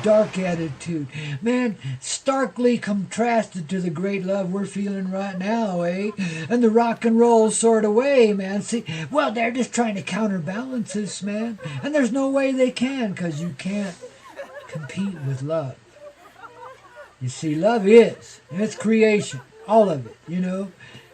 dark attitude. Man, starkly contrasted to the great love we're feeling right now, eh? And the rock and roll sort of way, man. See, well, they're just trying to counterbalance this, man. And there's no way they can, because you can't compete with love. You see, love is, and it's creation, all of it,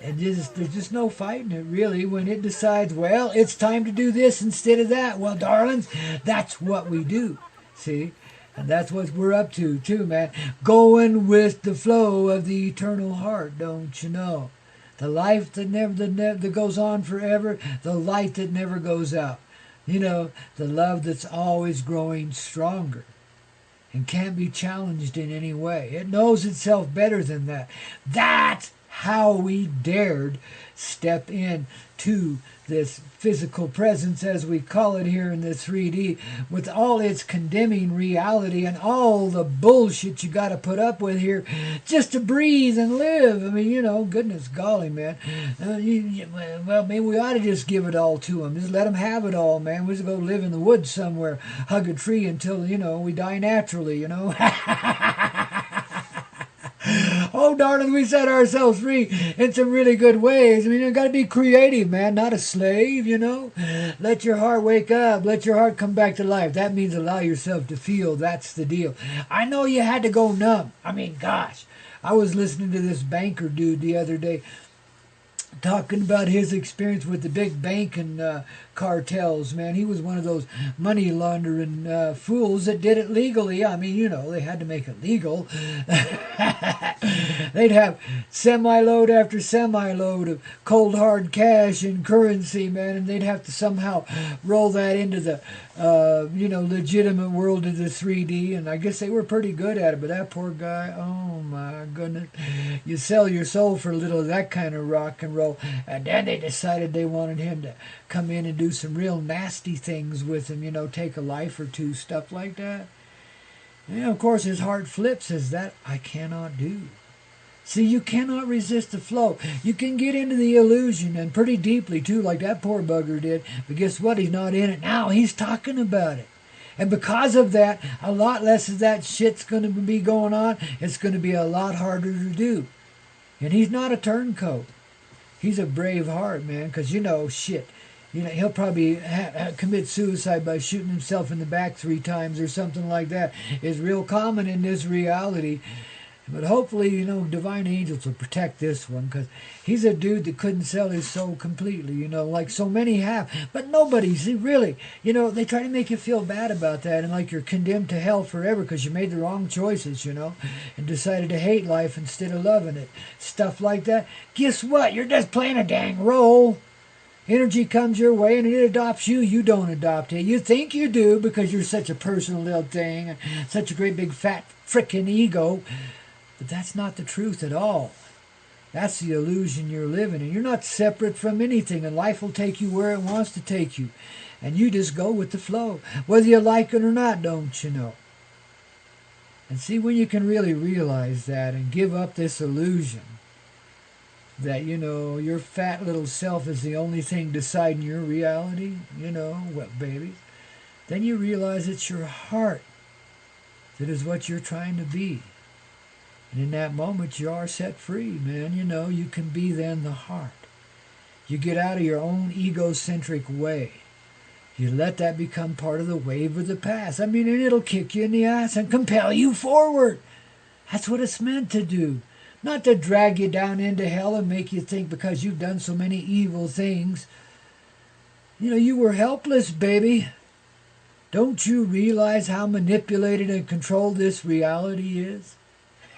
And there's just no fighting it, really, when it decides, well, it's time to do this instead of that. Well, darlings, that's what we do, see? And that's what we're up to, too, man. Going with the flow of the eternal heart, don't you know? The life that goes on forever, the light that never goes out. The love that's always growing stronger and can't be challenged in any way. It knows itself better than that. That's how we dared step in to this physical presence, as we call it here in the 3D, with all its condemning reality and all the bullshit you got to put up with here just to breathe and live. I mean, goodness golly, man. Well, maybe we ought to just give it all to them. Just let them have it all, man. We just go live in the woods somewhere, hug a tree until, we die naturally, Oh, darling, we set ourselves free in some really good ways. I mean, you got to be creative, man, not a slave, Let your heart wake up. Let your heart come back to life. That means allow yourself to feel. That's the deal. I know you had to go numb. I mean, gosh, I was listening to this banker dude the other day talking about his experience with the big banking cartels, man. He was one of those money laundering fools that did it legally. I mean, they had to make it legal. They'd have semi-load after semi-load of cold hard cash and currency, man, and they'd have to somehow roll that into the, legitimate world of the 3D, and I guess they were pretty good at it, but that poor guy, oh my goodness. You sell your soul for a little of that kind of rock and roll, and then they decided they wanted him to come in and do some real nasty things with him, take a life or two, stuff like that. And of course his heart flips as that I cannot do. See, you cannot resist the flow. You can get into the illusion, and pretty deeply too, like that poor bugger did, but guess what? He's not in it now. He's talking about it. And because of that, a lot less of that shit's going to be going on. It's going to be a lot harder to do. And he's not a turncoat. He's a brave heart, man, because, shit. He'll probably commit suicide by shooting himself in the back 3 times or something like that. It's real common in this reality. But hopefully, divine angels will protect this one, because he's a dude that couldn't sell his soul completely, like so many have. But nobody, see, really, they try to make you feel bad about that and like you're condemned to hell forever because you made the wrong choices, and decided to hate life instead of loving it. Stuff like that. Guess what? You're just playing a dang role. Energy comes your way and it adopts you. You don't adopt it. You think you do because you're such a personal little thing, such a great big fat frickin' ego. But that's not the truth at all. That's the illusion you're living in. You're not separate from anything, and life will take you where it wants to take you. And you just go with the flow, whether you like it or not, don't you know? And see, when you can really realize that and give up this illusion that, your fat little self is the only thing deciding your reality, well, baby, then you realize it's your heart that is what you're trying to be. And in that moment, you are set free, man. You can be then the heart. You get out of your own egocentric way. You let that become part of the wave of the past. I mean, and it'll kick you in the ass and compel you forward. That's what it's meant to do. Not to drag you down into hell and make you think because you've done so many evil things. You were helpless, baby. Don't you realize how manipulated and controlled this reality is?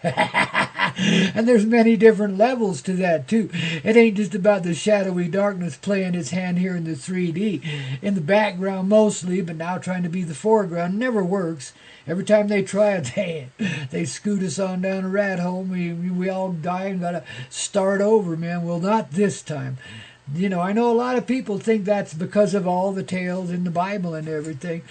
And there's many different levels to that too. It ain't just about the shadowy darkness playing its hand here in the 3D. In the background mostly, but now trying to be the foreground. Never works. Every time they try it, they scoot us on down a rat hole. We all die and gotta start over, man. Well, not this time. I know a lot of people think that's because of all the tales in the Bible and everything,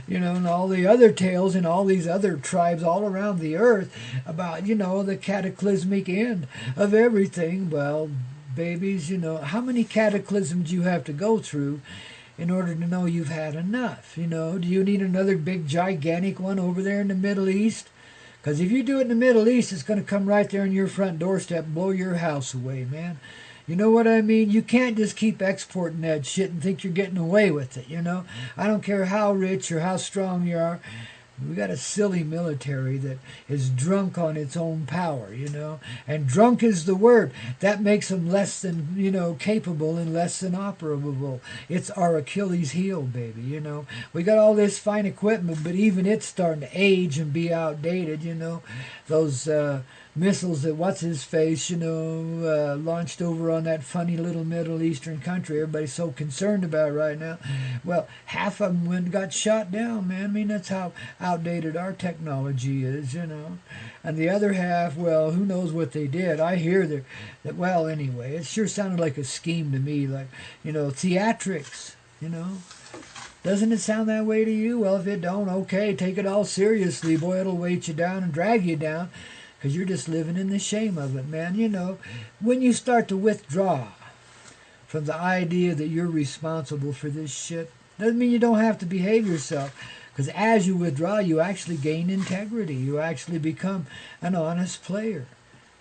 and all the other tales in all these other tribes all around the earth about, the cataclysmic end of everything. Well, babies, how many cataclysms you have to go through in order to know you've had enough. You know, do you need another big gigantic one over there in the Middle East? Because if you do it in the Middle East, it's going to come right there on your front doorstep and blow your house away, man. You know what I mean? You can't just keep exporting that shit and think you're getting away with it, you know? I don't care how rich or how strong you are. We got a silly military that is drunk on its own power, you know. And drunk is the word. That makes them less than, you know, capable and less than operable. It's our Achilles heel, baby, you know. We got all this fine equipment, but even it's starting to age and be outdated, you know. Those missiles that what's-his-face, you know, launched over on that funny little Middle Eastern country everybody's so concerned about right now. Well, half of them got shot down, man. I mean, that's how outdated our technology is, you know. And the other half, well, who knows what they did. I hear that, well, anyway, it sure sounded like a scheme to me, like, you know, theatrics, you know. Doesn't it sound that way to you? Well, if it don't, okay, take it all seriously. Boy, it'll weight you down and drag you down because you're just living in the shame of it, man. You know, when you start to withdraw from the idea that you're responsible for this shit, doesn't mean you don't have to behave yourself. Because as you withdraw, you actually gain integrity. You actually become an honest player.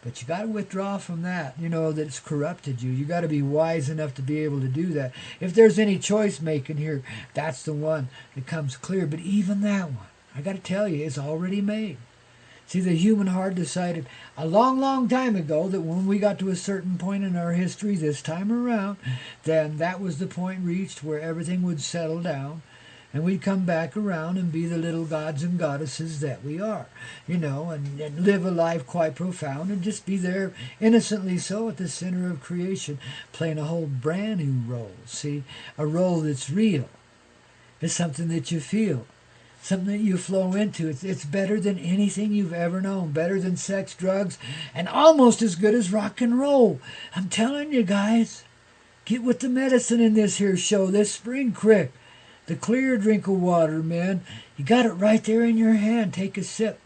But you got to withdraw from that, you know, that's corrupted you. You got to be wise enough to be able to do that. If there's any choice making here, that's the one that comes clear. But even that one, I got to tell you, it's already made. See, the human heart decided a long, long time ago that when we got to a certain point in our history this time around, then that was the point reached where everything would settle down. And we'd come back around and be the little gods and goddesses that we are, you know, and live a life quite profound and just be there innocently so at the center of creation, playing a whole brand new role, see, a role that's real. It's something that you feel, something that you flow into. It's better than anything you've ever known, better than sex, drugs, and almost as good as rock and roll. I'm telling you guys, get with the medicine in this here show this spring, quick. The clear drink of water, man. You got it right there in your hand. Take a sip.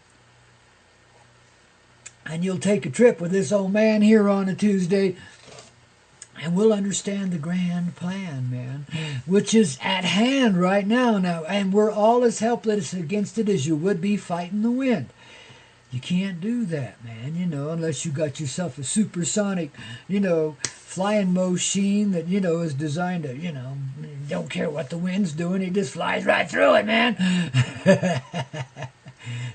And you'll take a trip with this old man here on a Tuesday. And we'll understand the grand plan, man. Which is at hand right now. And we're all as helpless against it as you would be fighting the wind. You can't do that, man, you know, unless you got yourself a supersonic, you know, flying machine that, you know, is designed to, you know, don't care what the wind's doing, it just flies right through it, man.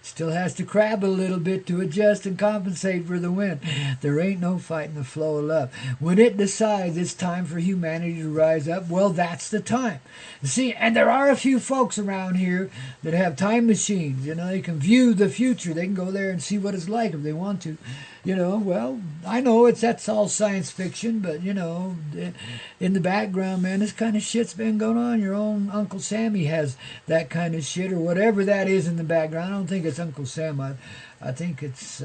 Still has to crab a little bit to adjust and compensate for the wind. There ain't no fighting the flow of love. When it decides it's time for humanity to rise up, well, that's the time. See, and there are a few folks around here that have time machines. You know, they can view the future. They can go there and see what it's like if they want to. You know, well, I know that's all science fiction, but, you know, in the background, man, this kind of shit's been going on. Your own Uncle Sammy has that kind of shit, or whatever that is in the background. I don't think it's Uncle Sam. I think it's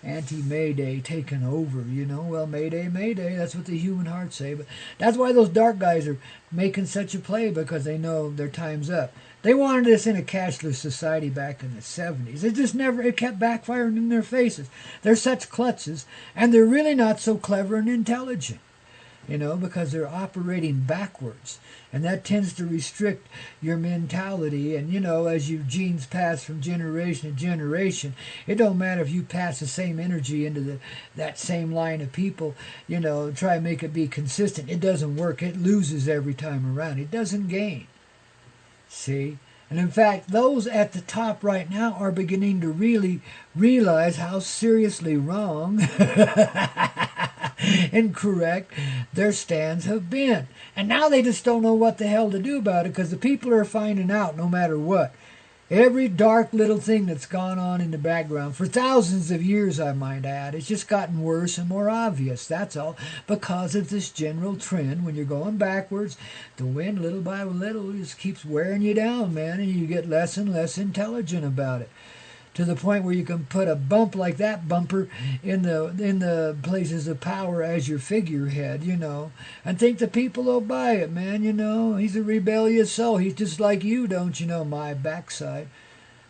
anti-Mayday taken over, you know. Well, Mayday, Mayday, that's what the human hearts say. But that's why those dark guys are making such a play, because they know their time's up. They wanted us in a cashless society back in the 70s. It kept backfiring in their faces. They're such klutzes, and they're really not so clever and intelligent, you know, because they're operating backwards. And that tends to restrict your mentality. And, you know, as your genes pass from generation to generation, it don't matter if you pass the same energy into that same line of people, you know, try to make it be consistent. It doesn't work. It loses every time around. It doesn't gain. See? And in fact, those at the top right now are beginning to really realize how seriously wrong incorrect their stands have been. And now they just don't know what the hell to do about it, because the people are finding out no matter what. Every dark little thing that's gone on in the background for thousands of years, I might add, it's just gotten worse and more obvious. That's all, because of this general trend. When you're going backwards, the wind little by little just keeps wearing you down, man, and you get less and less intelligent about it, to the point where you can put a bump like that bumper in the places of power as your figurehead, you know, and think the people will buy it, man, you know. He's a rebellious soul. He's just like you, don't you know, my backside.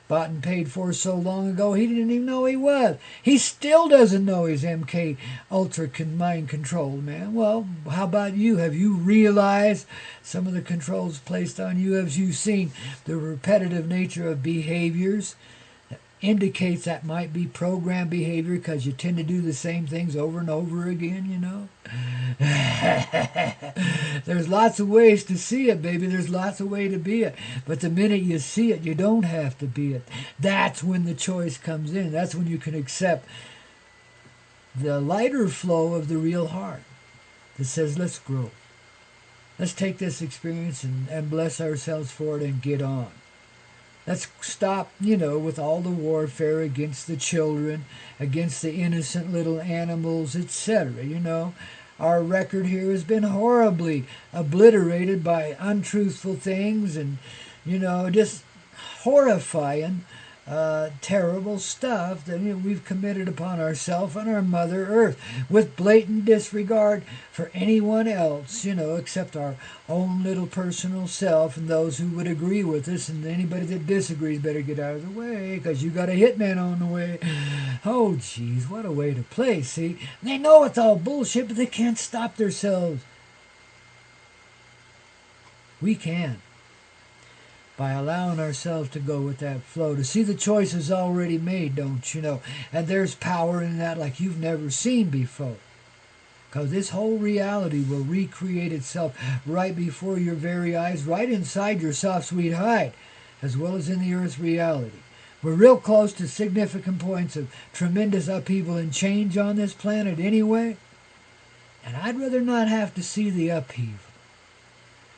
bought and paid for so long ago he didn't even know he was. He still doesn't know he's MK Ultra mind controlled, man. Well, how about you? Have you realized some of the controls placed on you? Have you seen the repetitive nature of behaviors? Indicates that might be programmed behavior because you tend to do the same things over and over again, you know. There's lots of ways to see it, baby. There's lots of ways to be it. But the minute you see it, you don't have to be it. That's when the choice comes in. That's when you can accept the lighter flow of the real heart that says, let's grow. Let's take this experience and bless ourselves for it and get on. Let's stop, with all the warfare against the children, against the innocent little animals, etc. Our record here has been horribly obliterated by untruthful things and, just horrifying, terrible stuff that we've committed upon ourselves and our Mother Earth with blatant disregard for anyone else, except our own little personal self and those who would agree with us, and anybody that disagrees better get out of the way because you got a hitman on the way. Oh, geez, what a way to play, see? They know it's all bullshit, but they can't stop themselves. We can. By allowing ourselves to go with that flow, to see the choices already made, don't you know? And there's power in that like you've never seen before. Because this whole reality will recreate itself right before your very eyes, right inside your soft, sweet hide, as well as in the Earth's reality. We're real close to significant points of tremendous upheaval and change on this planet anyway. And I'd rather not have to see the upheaval.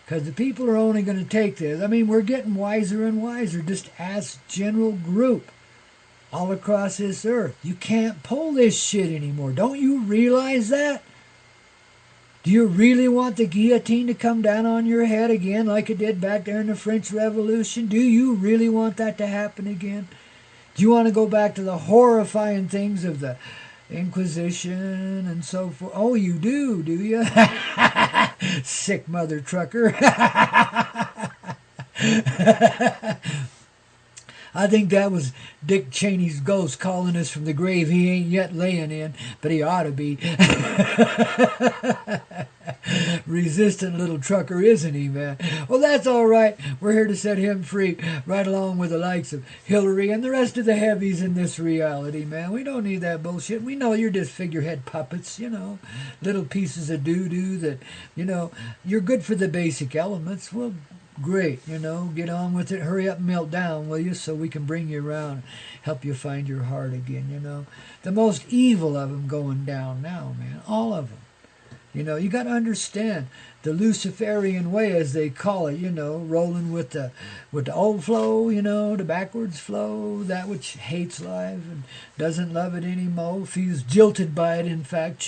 Because the people are only going to take this. We're getting wiser and wiser just as general group all across this earth. You can't pull this shit anymore. Don't you realize that? Do you really want the guillotine to come down on your head again like it did back there in the French Revolution? Do you really want that to happen again? Do you want to go back to the horrifying things of the Inquisition and so forth? Oh, you do you? Sick mother trucker. I think that was Dick Cheney's ghost calling us from the grave he ain't yet laying in, but he ought to be. Resistant little trucker, isn't he, man? Well, that's all right. We're here to set him free, right along with the likes of Hillary and the rest of the heavies in this reality, man. We don't need that bullshit. We know you're just figurehead puppets, little pieces of doo-doo that, you're good for the basic elements. Well, great, get on with it. Hurry up and melt down, will you, so we can bring you around, help you find your heart again, The most evil of them going down now, man, all of them. You got to understand the Luciferian way, as they call it, rolling with the old flow, the backwards flow, that which hates life and doesn't love it anymore, feels jilted by it, in fact,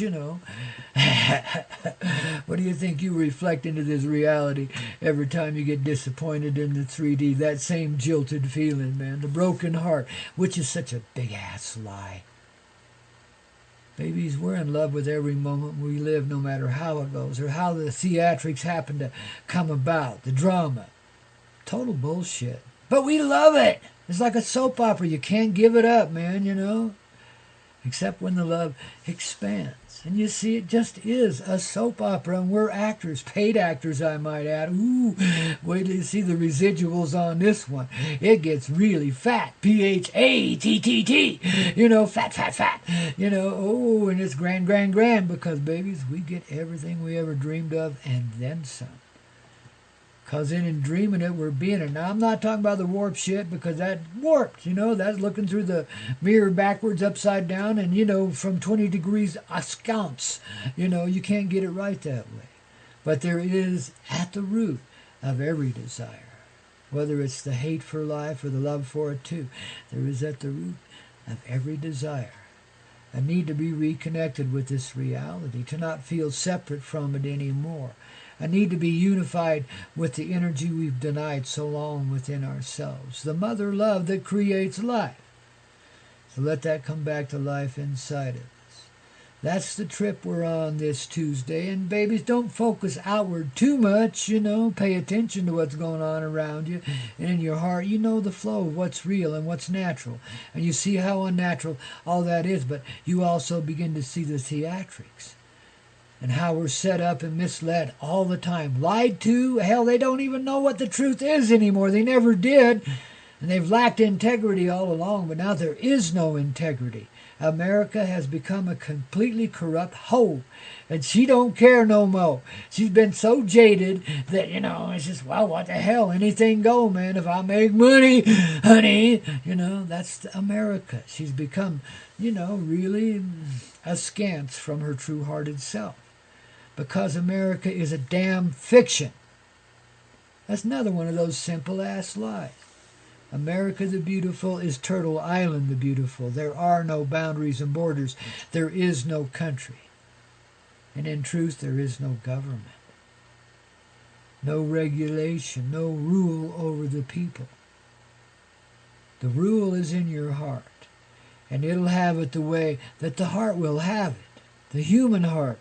What do you think you reflect into this reality every time you get disappointed in the 3D? That same jilted feeling, man, the broken heart, which is such a big-ass lie. Babies, we're in love with every moment we live, no matter how it goes, or how the theatrics happen to come about, the drama. Total bullshit. But we love it. It's like a soap opera. You can't give it up, man, Except when the love expands. And you see, it just is a soap opera, and we're actors, paid actors, I might add. Ooh, wait till you see the residuals on this one. It gets really fat, P-H-A-T-T-T, fat, oh, and it's grand, because, babies, we get everything we ever dreamed of, and then some. Because in dreaming it, we're being it. Now, I'm not talking about the warp shit, because that's warped, that's looking through the mirror backwards, upside down, and, from 20 degrees askance. You can't get it right that way. But there is at the root of every desire, whether it's the hate for life or the love for it too, there is at the root of every desire a need to be reconnected with this reality, to not feel separate from it anymore. A need to be unified with the energy we've denied so long within ourselves, the mother love that creates life. So let that come back to life inside of us. That's the trip we're on this Tuesday. And babies, don't focus outward too much, Pay attention to what's going on around you. And in your heart, you know the flow of what's real and what's natural. And you see how unnatural all that is, but you also begin to see the theatrics. And how we're set up and misled all the time. Lied to. Hell, they don't even know what the truth is anymore. They never did. And they've lacked integrity all along, but now there is no integrity. America has become a completely corrupt hoe, and she don't care no more. She's been so jaded that, it's just, well, what the hell, anything go, man. If I make money, honey, that's America. She's become, really askance from her true-hearted self, because America is a damn fiction. That's another one of those simple-ass lies. America the Beautiful is Turtle Island the Beautiful. There are no boundaries and borders. There is no country. And in truth, there is no government. No regulation, no rule over the people. The rule is in your heart. And it'll have it the way that the heart will have it. The human heart.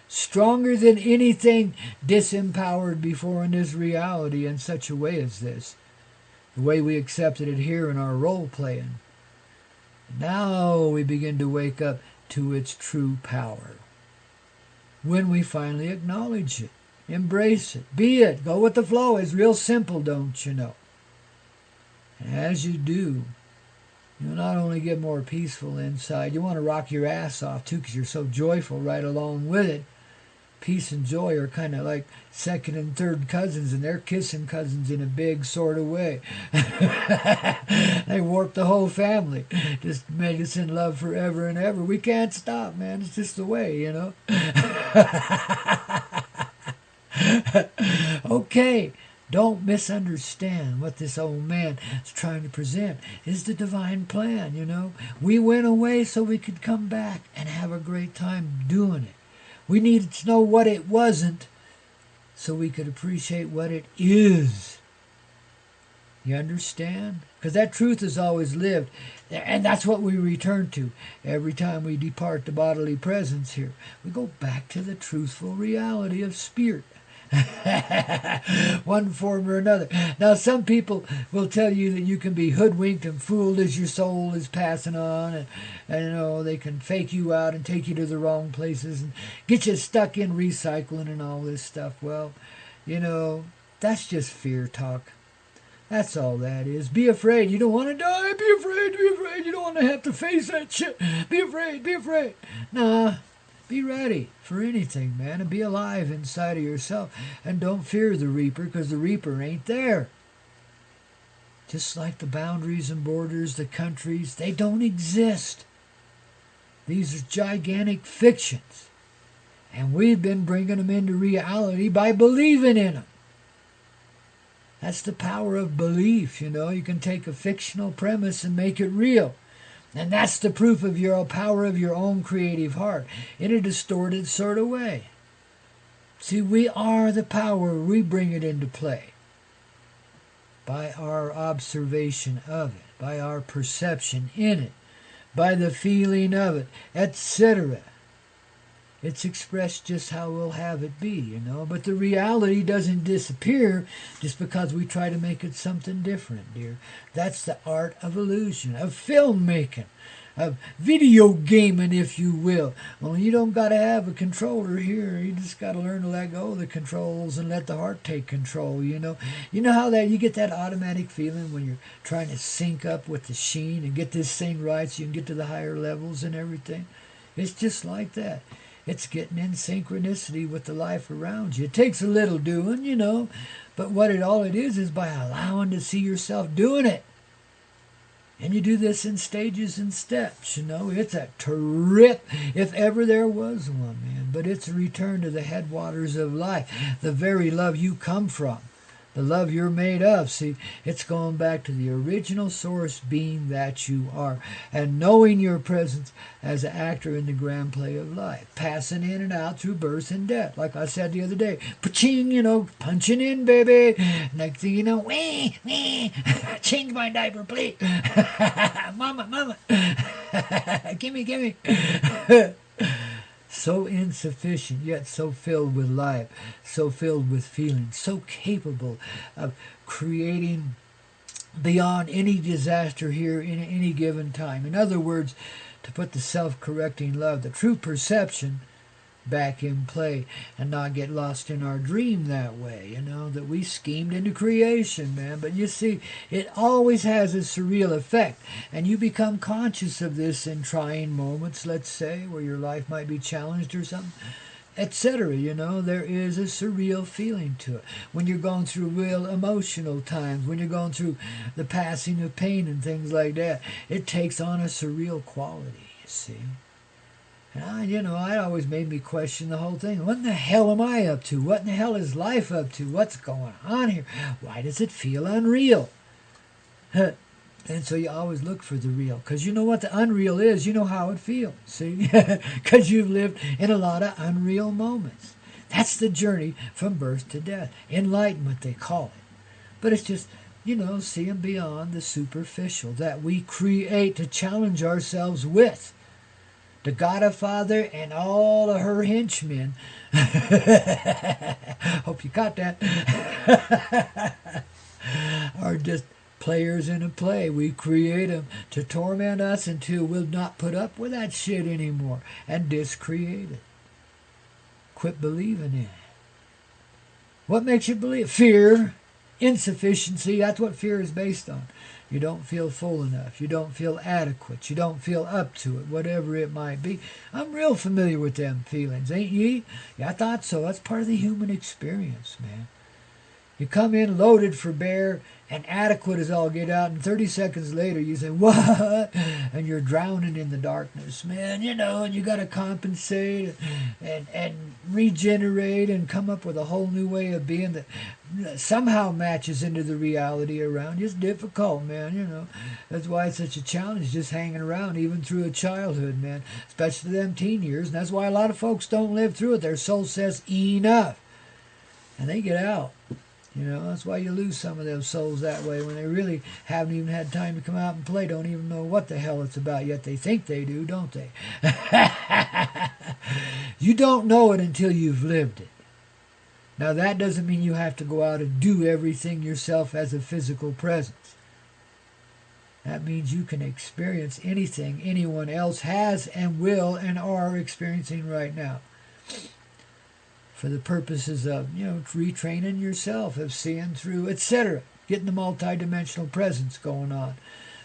Stronger than anything disempowered before in this reality in such a way as this. The way we accepted it here in our role-playing. Now we begin to wake up to its true power. When we finally acknowledge it, embrace it, be it, go with the flow. It's real simple, don't you know? And as you do, you'll not only get more peaceful inside, you want to rock your ass off too because you're so joyful right along with it. Peace and joy are kind of like second and third cousins, and they're kissing cousins in a big sort of way. They warp the whole family. Just make us in love forever and ever. We can't stop, man. It's just the way, Okay, don't misunderstand what this old man is trying to present. Is the divine plan, We went away so we could come back and have a great time doing it. We needed to know what it wasn't so we could appreciate what it is. You understand? Because that truth has always lived. And that's what we return to. Every time we depart the bodily presence here, we go back to the truthful reality of spirit. One form or another. Now, some people will tell you that you can be hoodwinked and fooled as your soul is passing on, and they can fake you out and take you to the wrong places and get you stuck in recycling and all this stuff. Well, that's just fear talk. That's all that is. Be afraid. You don't want to die. Be afraid. Be afraid. You don't want to have to face that shit. Be afraid. Be afraid. Nah. Be ready for anything, man, and be alive inside of yourself. And don't fear the Reaper, because the Reaper ain't there. Just like the boundaries and borders, the countries, they don't exist. These are gigantic fictions. And we've been bringing them into reality by believing in them. That's the power of belief, You can take a fictional premise and make it real. And that's the proof of your power of your own creative heart in a distorted sort of way. See, we are the power. We bring it into play by our observation of it, by our perception in it, by the feeling of it, etc. It's expressed just how we'll have it be, But the reality doesn't disappear just because we try to make it something different, dear. That's the art of illusion, of filmmaking, of video gaming, if you will. Well, you don't got to have a controller here. You just got to learn to let go of the controls and let the heart take control, You know how that you get that automatic feeling when you're trying to sync up with the sheen and get this thing right so you can get to the higher levels and everything? It's just like that. It's getting in synchronicity with the life around you. It takes a little doing, but all it is by allowing to see yourself doing it. And you do this in stages and steps, It's a trip, if ever there was one, man. But it's a return to the headwaters of life, the very love you come from. The love you're made of. See, it's going back to the original source being that you are. And knowing your presence as an actor in the grand play of life. Passing in and out through birth and death. Like I said the other day. Pa-ching, punching in, baby. Next thing you know, wee, change my diaper, please. Mama. gimme. So insufficient, yet so filled with life, so filled with feeling, so capable of creating beyond any disaster here in any given time. In other words, to put the self-correcting love, the true perception, back in play and not get lost in our dream that way, that we schemed into creation, man. But you see, it always has a surreal effect, and you become conscious of this in trying moments, let's say, where your life might be challenged or something, etc. There is a surreal feeling to it. When you're going through real emotional times, when you're going through the passing of pain and things like that, it takes on a surreal quality, you see. And it always made me question the whole thing. What in the hell am I up to? What in the hell is life up to? What's going on here? Why does it feel unreal? And so you always look for the real. Because you know what the unreal is. You know how it feels. See? Because you've lived in a lot of unreal moments. That's the journey from birth to death. Enlightenment, they call it. But it's just, seeing beyond the superficial that we create to challenge ourselves with. The Godfather and all of her henchmen. Hope you caught that. Are just players in a play. We create them to torment us until we'll not put up with that shit anymore and discreate it. Quit believing in it. What makes you believe? Fear, insufficiency. That's what fear is based on. You don't feel full enough. You don't feel adequate. You don't feel up to it, whatever it might be. I'm real familiar with them feelings, ain't ye? Yeah, I thought so. That's part of the human experience, man. You come in loaded for bear and adequate as all get out, and 30 seconds later you say, what? And you're drowning in the darkness, man, and you got to compensate and regenerate and come up with a whole new way of being that somehow matches into the reality around you. It's difficult, man, That's why it's such a challenge just hanging around even through a childhood, man, especially them teen years. And that's why a lot of folks don't live through it. Their soul says enough, and they get out. That's why you lose some of those souls that way when they really haven't even had time to come out and play, don't even know what the hell it's about, yet they think they do, don't they? You don't know it until you've lived it. Now, that doesn't mean you have to go out and do everything yourself as a physical presence. That means you can experience anything anyone else has and will and are experiencing right now. For the purposes of, retraining yourself, of seeing through, etc. Getting the multidimensional presence going on.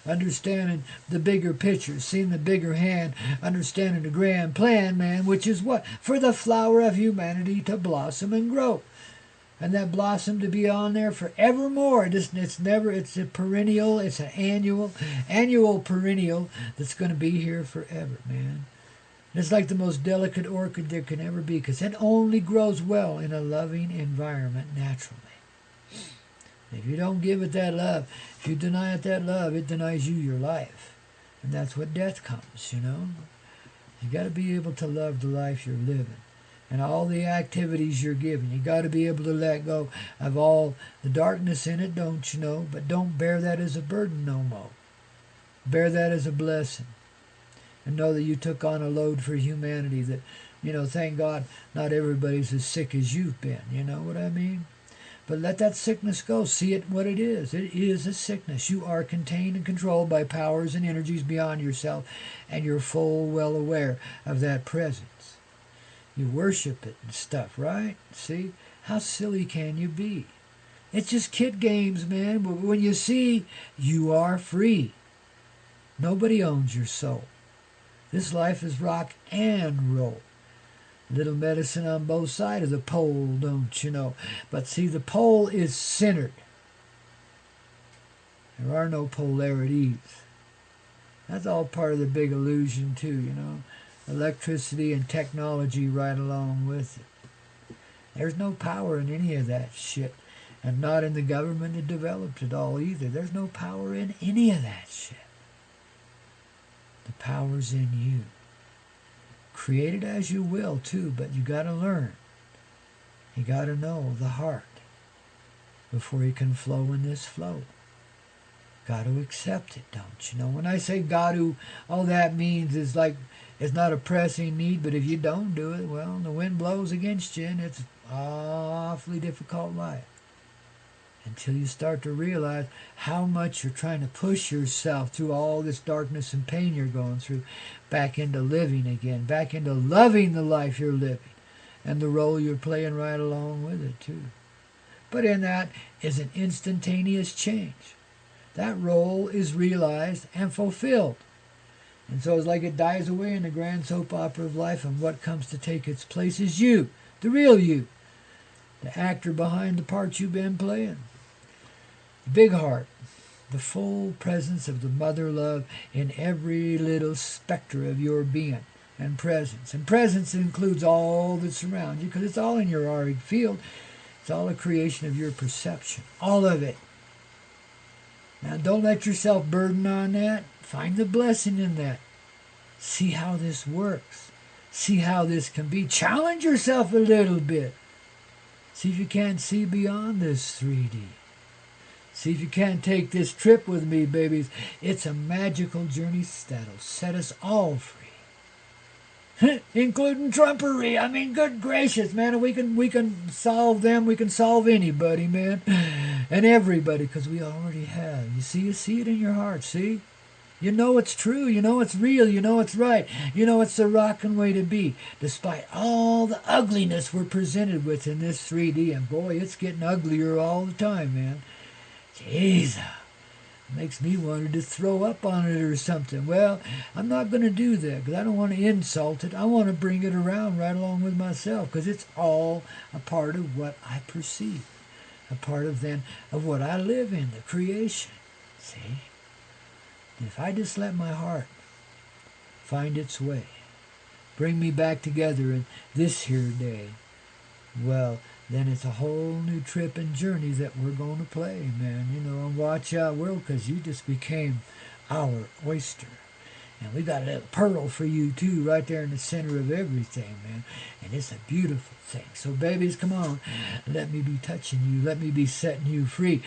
Understanding the bigger picture, seeing the bigger hand, understanding the grand plan, man, which is what? For the flower of humanity to blossom and grow. And that blossom to be on there forevermore. It's a perennial, it's an annual perennial that's going to be here forever, man. It's like the most delicate orchid there can ever be, because it only grows well in a loving environment naturally. If you don't give it that love, if you deny it that love, it denies you your life. And that's what death comes, You got to be able to love the life you're living and all the activities you're giving. You got to be able to let go of all the darkness in it, don't you know? But don't bear that as a burden no more. Bear that as a blessing. And know that you took on a load for humanity that, thank God not everybody's as sick as you've been. You know what I mean? But let that sickness go. See it what it is. It is a sickness. You are contained and controlled by powers and energies beyond yourself, and you're full well aware of that presence. You worship it and stuff, right? See? How silly can you be? It's just kid games, man. But when you see, you are free. Nobody owns your soul. This life is rock and roll. Little medicine on both sides of the pole, don't you know? But see, the pole is centered. There are no polarities. That's all part of the big illusion, too, Electricity and technology right along with it. There's no power in any of that shit. And not in the government that developed it all either. There's no power in any of that shit. The power's in you. Create it as you will, too, but you got to learn. You got to know the heart before you can flow in this flow. Got to accept it, don't you know? When I say got to, all that means is like, It's not a pressing need, but if you don't do it, well, the wind blows against you, and it's awfully difficult life. Until you start to realize how much you're trying to push yourself through all this darkness and pain you're going through, back into living again, back into loving the life you're living, and the role you're playing right along with it, too. But in that is an instantaneous change. That role is realized and fulfilled. And so it's like it dies away in the grand soap opera of life, and what comes to take its place is you, the real you, the actor behind the part you've been playing. The big heart, the full presence of the mother love in every little spectre of your being and presence. And presence includes all that surrounds you, because it's all in your auric field. It's all a creation of your perception, all of it. Now, don't let yourself burden on that. Find the blessing in that. See how this works. See how this can be. Challenge yourself a little bit. See if you can't see beyond this 3D. See if you can't take this trip with me, babies. It's a magical journey that'll set us all free. Including trumpery. I mean, good gracious, man. We can solve them. We can solve anybody, man. And everybody, because we already have. You see it in your heart, see? You know it's true. You know it's real. You know it's right. You know it's the rockin' way to be, despite all the ugliness we're presented with in this 3D. And boy, it's getting uglier all the time, man. Jesus. Makes me wanted to throw up on it or something. Well, I'm not going to do that because I don't want to insult it. I want to bring it around right along with myself, because it's all a part of what I perceive, a part of what I live in, the creation. See? If I just let my heart find its way, bring me back together in this here day, well, then it's a whole new trip and journey that we're going to play, man. And watch out, world, because you just became our oyster. And we got a little pearl for you, too, right there in the center of everything, man. And it's a beautiful thing. So, babies, come on. Let me be touching you. Let me be setting you free.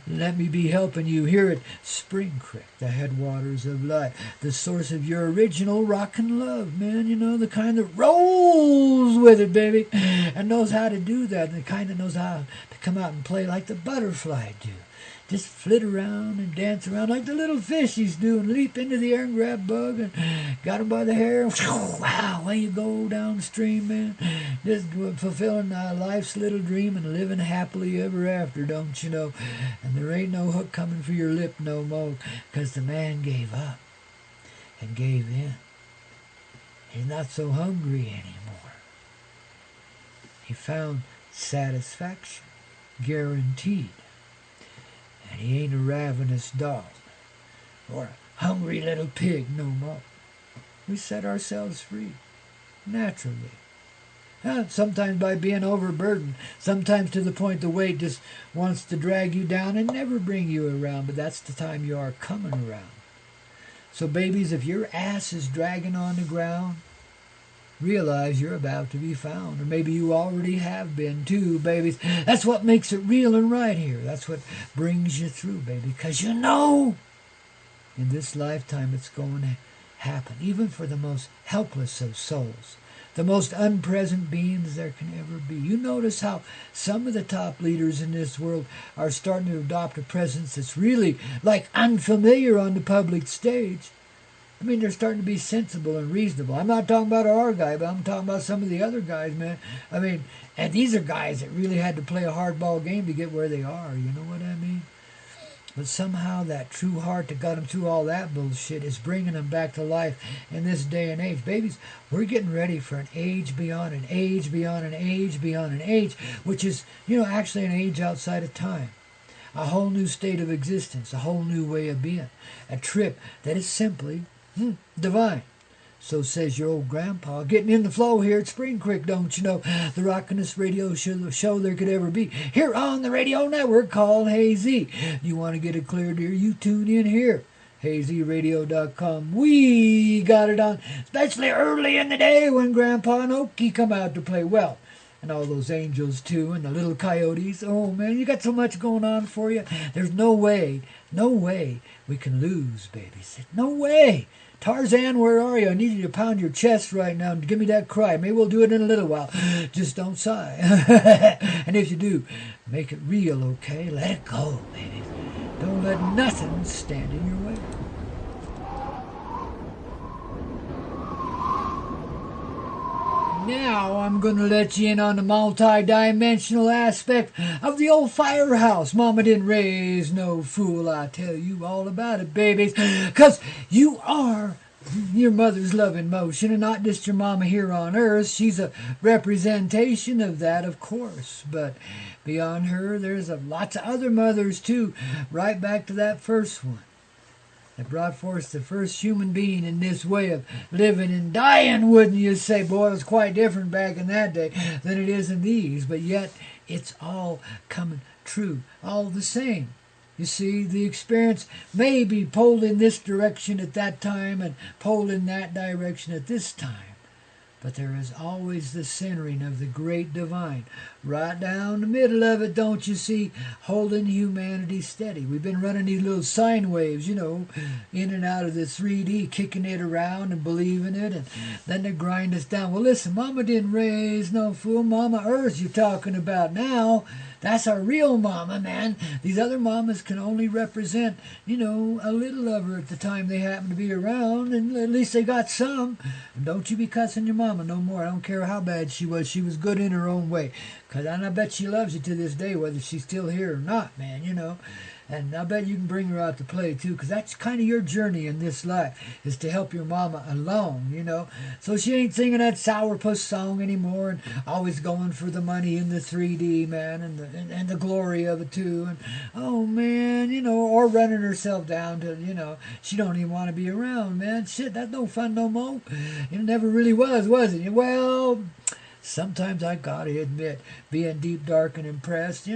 Let me be helping you here at Spring Creek, the headwaters of life, the source of your original rockin' love, man. The kind that rolls with it, baby, and knows how to do that, and the kind that knows how to come out and play like the butterfly do. Just flit around and dance around like the little fishies do, and leap into the air and grab bug and got him by the hair. Wow, away you go downstream, man. Just fulfilling life's little dream and living happily ever after, don't you know? And there ain't no hook coming for your lip no more, because the man gave up and gave in. He's not so hungry anymore. He found satisfaction, guaranteed. And he ain't a ravenous dog or a hungry little pig no more. We set ourselves free, naturally. Sometimes by being overburdened, sometimes to the point the weight just wants to drag you down and never bring you around, but that's the time you are coming around. So babies, if your ass is dragging on the ground, realize you're about to be found. Or maybe you already have been too, babies. That's what makes it real and right here. That's what brings you through, baby. Because in this lifetime it's going to happen. Even for the most helpless of souls. The most unpresent beings there can ever be. You notice how some of the top leaders in this world are starting to adopt a presence that's really like unfamiliar on the public stage. I mean, they're starting to be sensible and reasonable. I'm not talking about our guy, but I'm talking about some of the other guys, man. I mean, and these are guys that really had to play a hardball game to get where they are. You know what I mean? But somehow that true heart that got them through all that bullshit is bringing them back to life in this day and age. Babies, we're getting ready for an age beyond an age beyond an age beyond an age, which is, actually an age outside of time. A whole new state of existence, a whole new way of being. A trip that is simply divine. So says your old grandpa, getting in the flow here at Spring Creek, don't you know? The rockin'est radio show there could ever be. Here on the radio network called Hazy. You want to get it cleared here, you tune in here. HazyRadio.com. We got it on, especially early in the day when Grandpa and Okie come out to play. Well, and all those angels too, and the little coyotes. Oh man, you got so much going on for you. There's no way we can lose, babies. No way. Tarzan, where are you? I need you to pound your chest right now and give me that cry. Maybe we'll do it in a little while. Just don't sigh. And if you do, make it real, okay? Let it go, baby. Don't let nothing stand in your way. Now I'm going to let you in on the multi-dimensional aspect of the old firehouse. Mama didn't raise no fool. I'll tell you all about it, babies. Because you are your mother's love in motion, and not just your mama here on earth. She's a representation of that, of course. But beyond her, there's lots of other mothers, too. Right back to that first one that brought forth the first human being in this way of living and dying, wouldn't you say? Boy, it was quite different back in that day than it is in these, but yet it's all coming true, all the same. You see, the experience may be pulled in this direction at that time and pulled in that direction at this time, but there is always the centering of the great divine right down the middle of it, don't you see, holding humanity steady. We've been running these little sine waves, in and out of the 3D, kicking it around and believing it, and then they grind us down. Well, listen, Mama didn't raise no fool. Mama Earth you're talking about now. That's our real mama, man. These other mamas can only represent, a little of her at the time they happen to be around, and at least they got some. And don't you be cussing your mama no more. I don't care how bad she was. She was good in her own way. Because I bet she loves you to this day, whether she's still here or not, man, And I bet you can bring her out to play, too, because that's kind of your journey in this life, is to help your mama along, So she ain't singing that sourpuss song anymore and always going for the money in the 3D, man, and the glory of it, too. And, oh, man, or running herself down to, she don't even want to be around, man. Shit, that's no fun no more. It never really was it? Well, sometimes I gotta admit, being deep, dark, and impressed,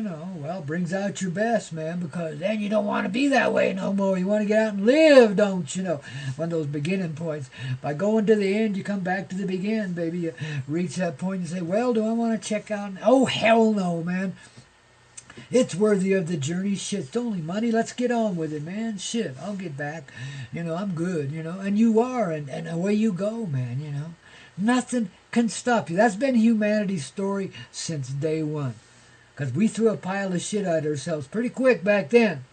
brings out your best, man, because then you don't want to be that way no more. You want to get out and live, don't you know? One of those beginning points. By going to the end, you come back to the begin, baby. You reach that point and say, well, do I want to check out? Oh, hell no, man. It's worthy of the journey. Shit, it's only money. Let's get on with it, man. Shit, I'll get back. I'm good, and you are, and away you go, man, Nothing can stop you. That's been humanity's story since day one. Because we threw a pile of shit at ourselves pretty quick back then.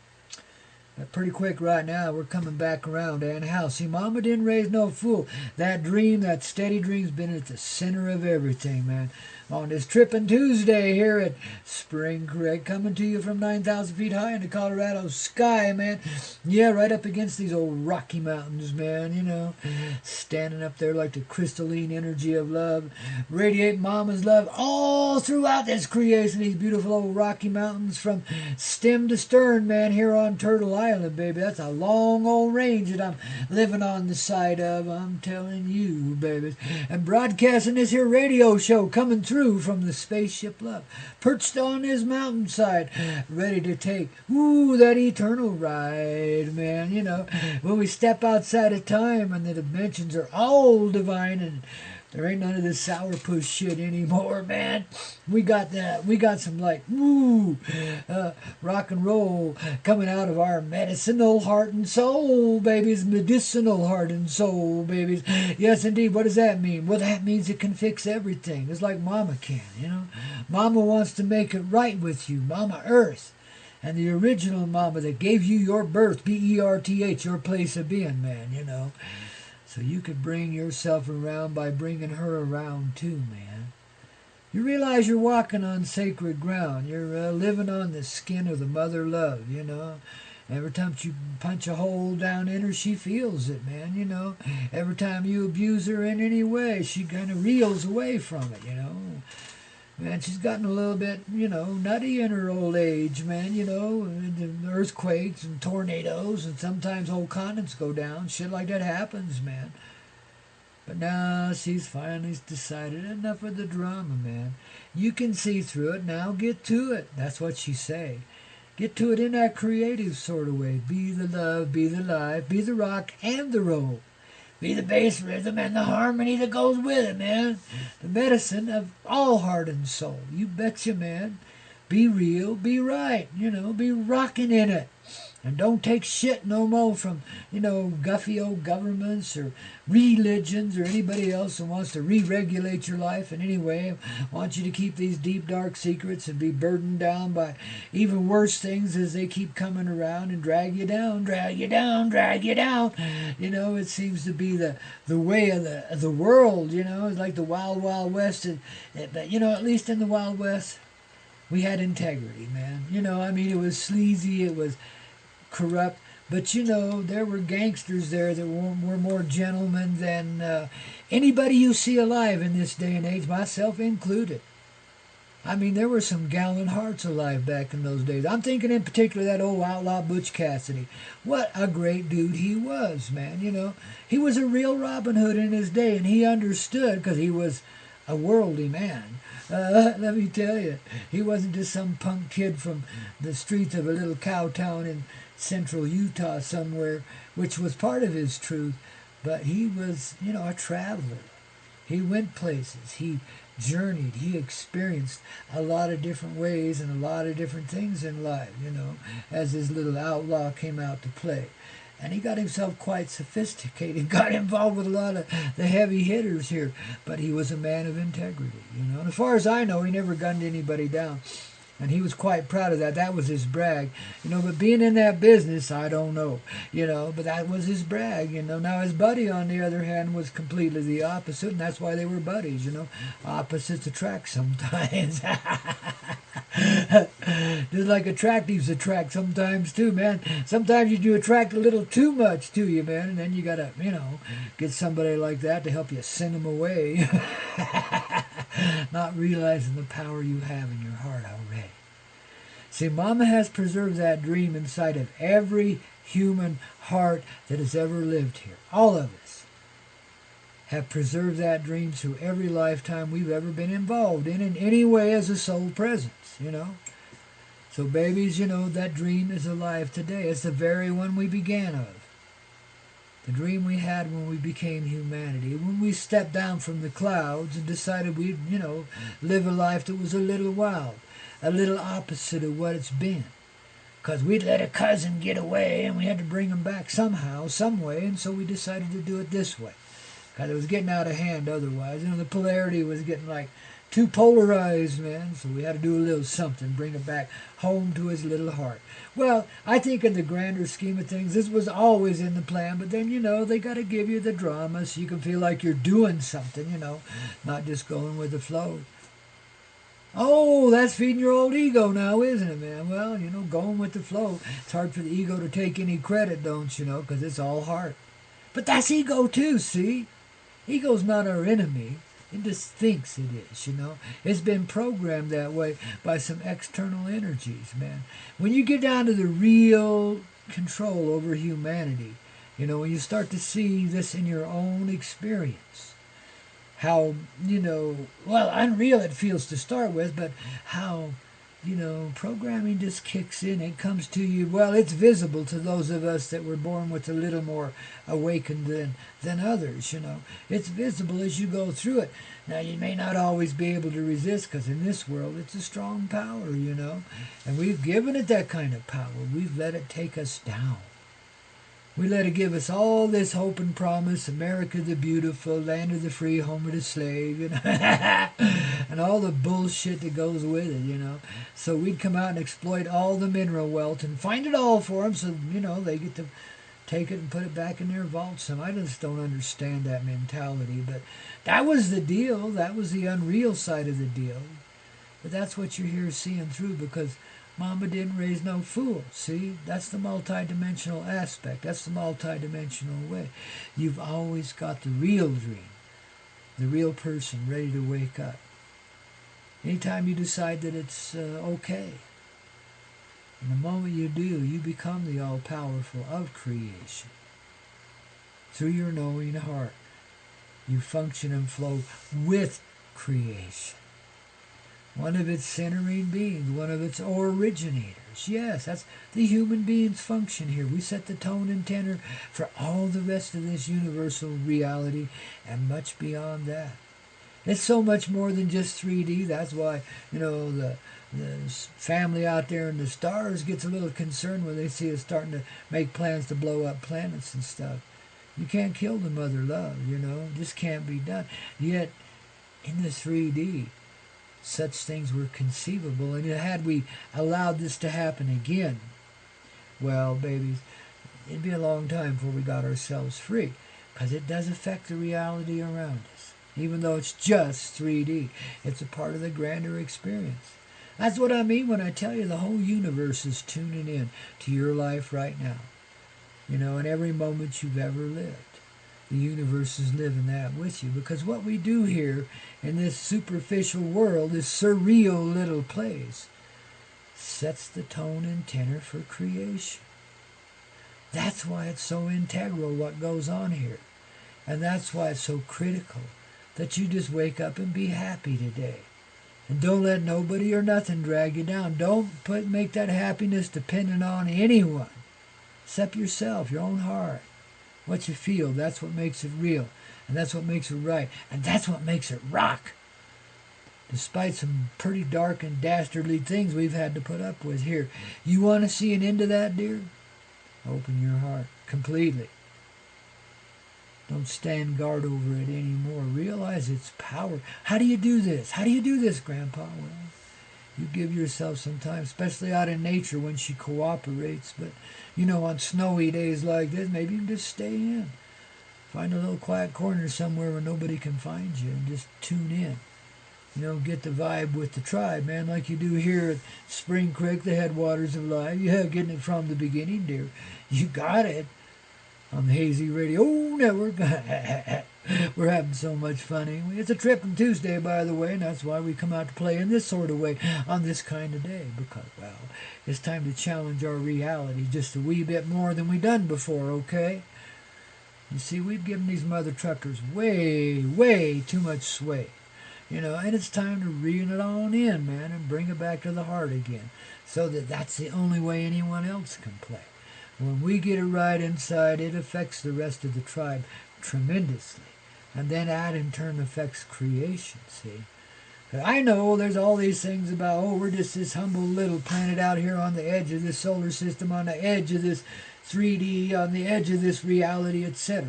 But pretty quick right now, we're coming back around. And how? See, Mama didn't raise no fool. That dream, that steady dream's been at the center of everything, man. On this Trippin' Tuesday here at Spring Creek, coming to you from 9,000 feet high in the Colorado sky, man. Yeah, right up against these old Rocky Mountains, man, standing up there like the crystalline energy of love, radiate Mama's love all throughout this creation, these beautiful old Rocky Mountains from stem to stern, man, here on Turtle Island, baby. That's a long old range that I'm living on the side of, I'm telling you, babies. And broadcasting this here radio show coming through from the spaceship love, perched on this mountainside, ready to take, that eternal ride, man, when we step outside of time and the dimensions are all divine and there ain't none of this sourpuss shit anymore, man. We got some rock and roll coming out of our medicinal heart and soul, babies. Medicinal heart and soul, babies. Yes, indeed. What does that mean? Well, that means it can fix everything. It's like Mama can, Mama wants to make it right with you. Mama Earth. And the original Mama that gave you your birth, B-E-R-T-H, your place of being, man, So you could bring yourself around by bringing her around too, man. You realize you're walking on sacred ground. You're living on the skin of the mother love, Every time you punch a hole down in her, she feels it, man, Every time you abuse her in any way, she kind of reels away from it, Man, she's gotten a little bit, nutty in her old age, man, the earthquakes and tornadoes, and sometimes whole continents go down. Shit like that happens, man. But now she's finally decided enough of the drama, man. You can see through it. Now get to it. That's what she say. Get to it in that creative sort of way. Be the love, be the life, be the rock and the roll. Be the bass rhythm and the harmony that goes with it, man. The medicine of all heart and soul. You betcha, man. Be real, be right, be rocking in it. And don't take shit no more from, guffy old governments or religions or anybody else who wants to re-regulate your life in any way. Want you to keep these deep, dark secrets and be burdened down by even worse things as they keep coming around and drag you down, drag you down, drag you down. It seems to be the way of the world, It's like the wild, wild west. But, at least in the wild west, we had integrity, man. It was sleazy, it was corrupt, but there were gangsters there that were more gentlemen than anybody you see alive in this day and age, myself included. There were some gallant hearts alive back in those days. I'm thinking in particular that old outlaw Butch Cassidy. What a great dude he was, man. He was a real Robin Hood in his day, and he understood because he was a worldly man. Let me tell you, he wasn't just some punk kid from the streets of a little cow town in central Utah somewhere, which was part of his truth, but he was, a traveler. He went places. He journeyed. He experienced a lot of different ways and a lot of different things in life, as his little outlaw came out to play. And he got himself quite sophisticated, got involved with a lot of the heavy hitters here, but he was a man of integrity, And as far as I know, he never gunned anybody down. And he was quite proud of that. That was his brag. But being in that business, I don't know. But that was his brag, Now his buddy, on the other hand, was completely the opposite, and that's why they were buddies, Opposites attract sometimes. Just like attractives attract sometimes too, man. Sometimes you do attract a little too much to you, man, and then you gotta, get somebody like that to help you send them away. Not realizing the power you have in your heart already. See, Mama has preserved that dream inside of every human heart that has ever lived here. All of us have preserved that dream through every lifetime we've ever been involved in any way as a soul presence, So babies, that dream is alive today. It's the very one we began of. The dream we had when we became humanity, when we stepped down from the clouds and decided we'd, live a life that was a little wild, a little opposite of what it's been. Because we'd let a cousin get away and we had to bring him back somehow, some way, and so we decided to do it this way. Because it was getting out of hand otherwise. The polarity was getting like too polarized, man. So we had to do a little something, bring it back home to his little heart. Well, I think in the grander scheme of things, this was always in the plan. But then, they got to give you the drama so you can feel like you're doing something, not just going with the flow. Oh, that's feeding your old ego now, isn't it, man? Well, going with the flow. It's hard for the ego to take any credit, don't you know, because it's all heart. But that's ego too, see? Ego's not our enemy. It just thinks it is, It's been programmed that way by some external energies, man. When you get down to the real control over humanity, when you start to see this in your own experience, how, unreal it feels to start with, but how, programming just kicks in. It comes to you. Well, it's visible to those of us that were born with a little more awakened than others, It's visible as you go through it. Now, you may not always be able to resist because in this world, it's a strong power, And we've given it that kind of power. We've let it take us down. We let it give us all this hope and promise, America the beautiful, land of the free, home of the slave, and all the bullshit that goes with it, So we'd come out and exploit all the mineral wealth and find it all for them so, they get to take it and put it back in their vaults. And I just don't understand that mentality. But that was the deal. That was the unreal side of the deal. But that's what you're here seeing through because Mama didn't raise no fool. See, that's the multidimensional aspect. That's the multidimensional way. You've always got the real dream, the real person ready to wake up. Anytime you decide that it's okay, and the moment you do, you become the all-powerful of creation. Through your knowing heart, you function and flow with creation. One of its centering beings, one of its originators. Yes, that's the human being's function here. We set the tone and tenor for all the rest of this universal reality and much beyond that. It's so much more than just 3D. That's why, the family out there in the stars gets a little concerned when they see us starting to make plans to blow up planets and stuff. You can't kill the mother love, just can't be done. Yet, in the 3D, such things were conceivable. And had we allowed this to happen again, well, babies, it'd be a long time before we got ourselves free. Because it does affect the reality around us. Even though it's just 3D, it's a part of the grander experience. That's what I mean when I tell you the whole universe is tuning in to your life right now. In every moment you've ever lived. The universe is living that with you. Because what we do here in this superficial world, this surreal little place, sets the tone and tenor for creation. That's why it's so integral what goes on here. And that's why it's so critical that you just wake up and be happy today. And don't let nobody or nothing drag you down. Don't make that happiness dependent on anyone except yourself, your own heart. What you feel, that's what makes it real. And that's what makes it right. And that's what makes it rock. Despite some pretty dark and dastardly things we've had to put up with here. You want to see an end to that, dear? Open your heart completely. Don't stand guard over it anymore. Realize its power. How do you do this? How do you do this, Grandpa? Well, you give yourself some time, especially out in nature when she cooperates. But, on snowy days like this, maybe you can just stay in. Find a little quiet corner somewhere where nobody can find you and just tune in. Get the vibe with the tribe, man, like you do here at Spring Creek, the headwaters of life. Yeah, getting it from the beginning, dear. You got it. On the Hazy Radio Network. We're having so much fun anyway. It's a Trippin' Tuesday, by the way, and that's why we come out to play in this sort of way on this kind of day. Because, well, it's time to challenge our reality just a wee bit more than we done before, okay? You see, we've given these mother truckers way, way too much sway. And it's time to reel it on in, man, and bring it back to the heart again. So that's the only way anyone else can play. When we get it right inside, it affects the rest of the tribe tremendously. And then that in turn affects creation, see? But I know there's all these things about, we're just this humble little planet out here on the edge of this solar system, on the edge of this 3D, on the edge of this reality, etc.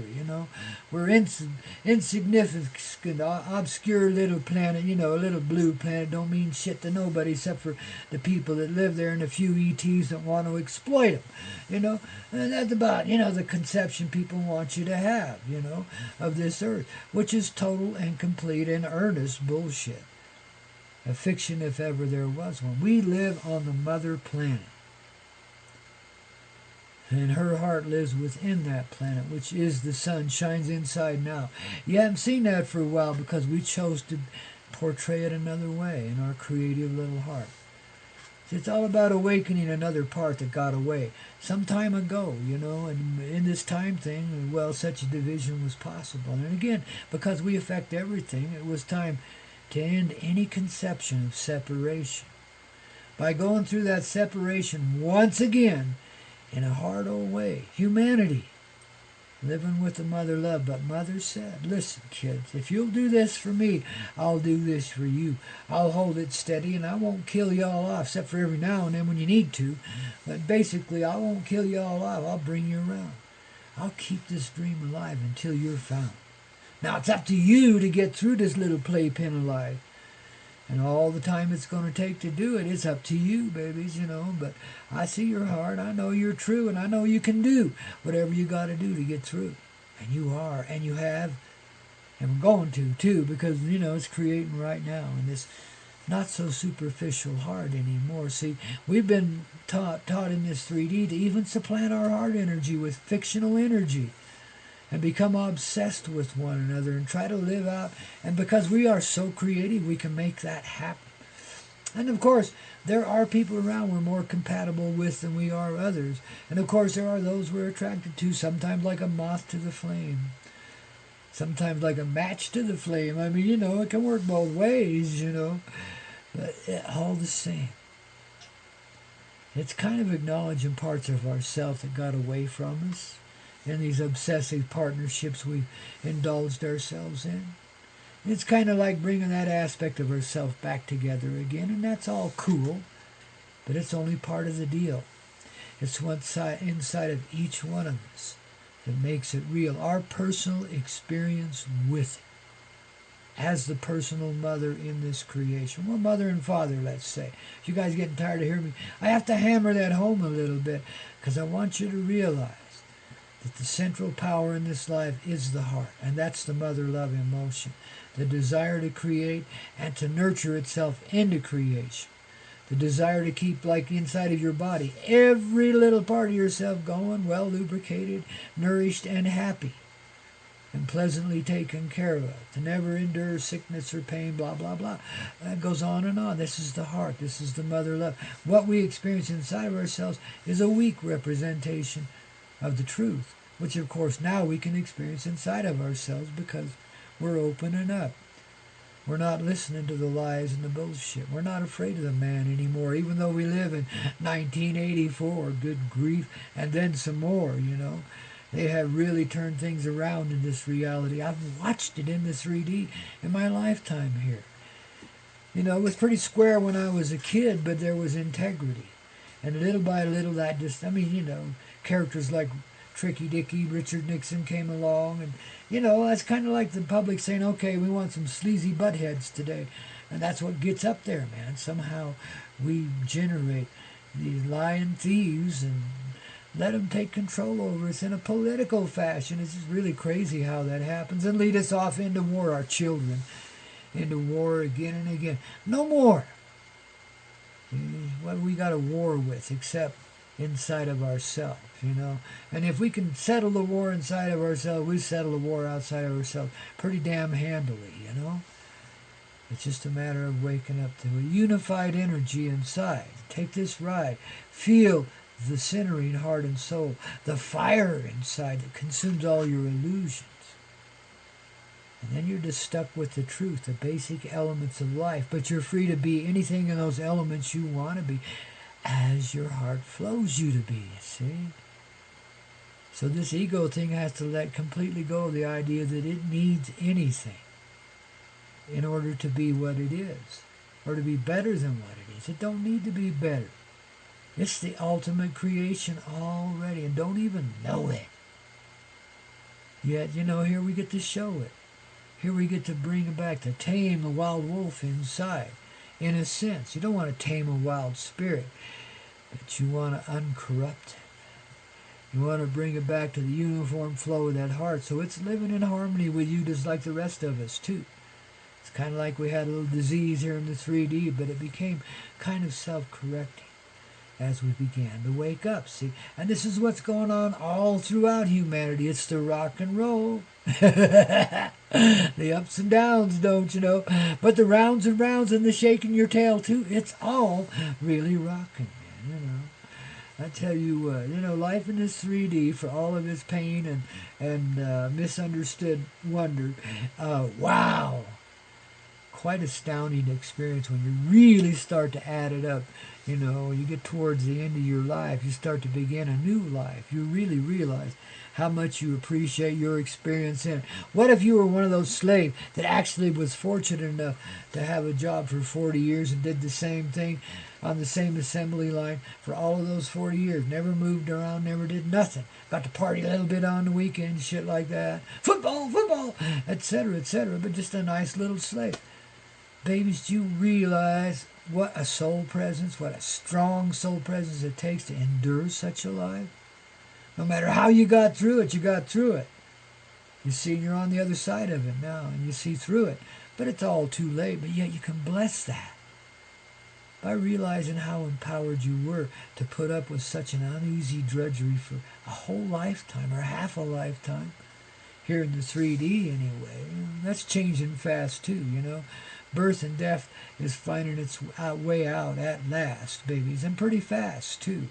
We're insignificant, obscure little planet, a little blue planet, don't mean shit to nobody except for the people that live there and a few ETs that want to exploit them, And that's about, the conception people want you to have, of this earth, which is total and complete and earnest bullshit. A fiction if ever there was one. We live on the mother planet. And her heart lives within that planet, which is the sun, shines inside now. You haven't seen that for a while because we chose to portray it another way in our creative little heart. It's all about awakening another part that got away some time ago, and in this time thing, well, such a division was possible. And again, because we affect everything, it was time to end any conception of separation. By going through that separation once again, in a hard old way. Humanity. Living with the mother love. But mother said, listen, kids, if you'll do this for me, I'll do this for you. I'll hold it steady and I won't kill y'all off, except for every now and then when you need to. But basically, I won't kill y'all off. I'll bring you around. I'll keep this dream alive until you're found. Now, it's up to you to get through this little playpen of life. And all the time it's going to take to do it, it's up to you, babies, But I see your heart. I know you're true, and I know you can do whatever you got to do to get through. And you are, and you have, and we're going to, too, because, it's creating right now in this not so superficial heart anymore. See, we've been taught in this 3D to even supplant our heart energy with fictional energy. And become obsessed with one another and try to live out. And because we are so creative, we can make that happen. And of course, there are people around we're more compatible with than we are others. And of course, there are those we're attracted to, sometimes like a moth to the flame. Sometimes like a match to the flame. I mean, it can work both ways, But all the same. It's kind of acknowledging parts of ourselves that got away from us. In these obsessive partnerships we've indulged ourselves in. It's kind of like bringing that aspect of ourselves back together again, and that's all cool, but it's only part of the deal. It's what's inside of each one of us that makes it real. Our personal experience with it as the personal mother in this creation. Well, mother and father, let's say. If you guys getting tired of hearing me, I have to hammer that home a little bit because I want you to realize that the central power in this life is the heart, and that's the mother love emotion, the desire to create and to nurture itself into creation, the desire to keep, like inside of your body, every little part of yourself going, well lubricated, nourished, and happy, and pleasantly taken care of, to never endure sickness or pain, blah, blah, blah. That goes on and on. This is the heart. This is the mother love. What we experience inside of ourselves is a weak representation of the truth, which of course now we can experience inside of ourselves because we're opening up. We're not listening to the lies and the bullshit. We're not afraid of the man anymore, even though we live in 1984, good grief, and then some more, you know. They have really turned things around in this reality. I've watched it in the 3D in my lifetime here. You know, it was pretty square when I was a kid, but there was integrity. And little by little that just, I mean, you know, characters like Tricky Dicky, Richard Nixon came along, and you know, that's kind of like the public saying, okay, we want some sleazy buttheads today. And that's what gets up there, man. Somehow we generate these lying thieves and let them take control over us in a political fashion. It's just really crazy how that happens, and lead us off into war, our children, into war again and again. No more. What we got a war with except inside of ourselves, you know. And if we can settle the war inside of ourselves, we settle the war outside of ourselves pretty damn handily, you know. It's just a matter of waking up to a unified energy inside. Take this ride. Feel the centering heart and soul, the fire inside that consumes all your illusions. And then you're just stuck with the truth, the basic elements of life. But you're free to be anything in those elements you want to be, as your heart flows you to be, you see? So this ego thing has to let completely go of the idea that it needs anything in order to be what it is, or to be better than what it is. It don't need to be better. It's the ultimate creation already, and don't even know it. Yet, you know, here we get to show it. Here we get to bring it back, to tame the wild wolf inside. In a sense, you don't want to tame a wild spirit, but you want to uncorrupt it. You want to bring it back to the uniform flow of that heart, so it's living in harmony with you just like the rest of us, too. It's kind of like we had a little disease here in the 3D, but it became kind of self-correcting as we began to wake up, see? And this is what's going on all throughout humanity. It's the rock and roll. The ups and downs, don't you know? But the rounds and rounds and the shaking your tail, too. It's all really rocking, man, you know. I tell you what, you know, life in this 3D, for all of its pain and misunderstood wonder, wow. Quite astounding experience when you really start to add it up. You know, you get towards the end of your life, you start to begin a new life. You really realize how much you appreciate your experience in it. What if you were one of those slaves that actually was fortunate enough to have a job for 40 years and did the same thing on the same assembly line for all of those 40 years, never moved around, never did nothing, got to party a little bit on the weekend, shit like that, football, etc., but just a nice little slave. Babies, do you realize what a soul presence, what a strong soul presence it takes to endure such a life? No matter how you got through it, you got through it. You see, you're on the other side of it now, and you see through it. But it's all too late, but yet you can bless that by realizing how empowered you were to put up with such an uneasy drudgery for a whole lifetime or half a lifetime. Here in the 3D anyway. That's changing fast too, you know. Birth and death is finding its way out at last, babies, and pretty fast too.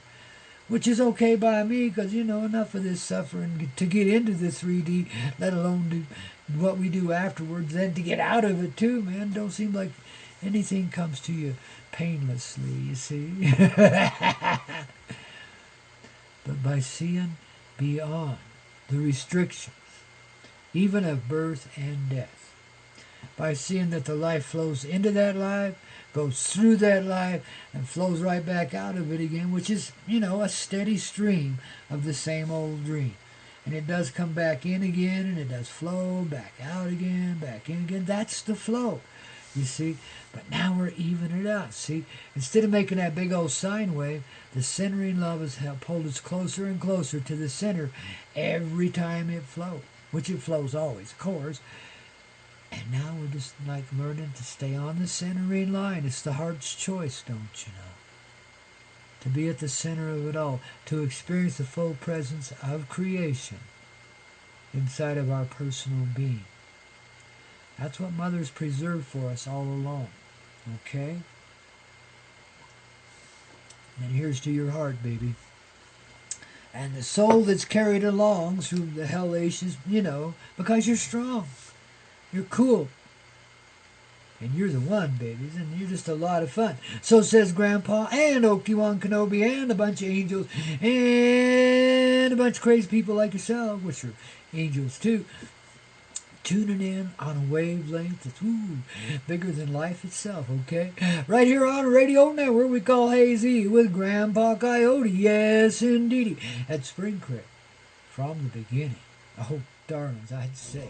Which is okay by me, because, you know, enough of this suffering to get into the 3D, let alone do what we do afterwards, then to get out of it too, man. Don't seem like anything comes to you painlessly, you see. But by seeing beyond the restrictions, even of birth and death, by seeing that the life flows into that life, goes through that life, and flows right back out of it again, which is, a steady stream of the same old dream. And it does come back in again, and it does flow back out again, back in again. That's the flow, you see. But now we're evening it out, see. Instead of making that big old sine wave, the centering love has pulled us closer and closer to the center every time it flows, which it flows always, of course. And now we're just like learning to stay on the centering line. It's the heart's choice, don't you know? To be at the center of it all, to experience the full presence of creation inside of our personal being. That's what Mother's preserved for us all along. Okay? And here's to your heart, baby. And the soul that's carried along through the hellations, because you're strong. You're cool. And you're the one, babies, and you're just a lot of fun. So says Grandpa and Obi-Wan Kenobi and a bunch of angels and a bunch of crazy people like yourself, which are angels too, tuning in on a wavelength that's bigger than life itself, okay? Right here on a radio network we call Hazy with Grandpa Coyote. Yes, indeedy. At Spring Creek from the beginning. Oh, darlings, I'd say.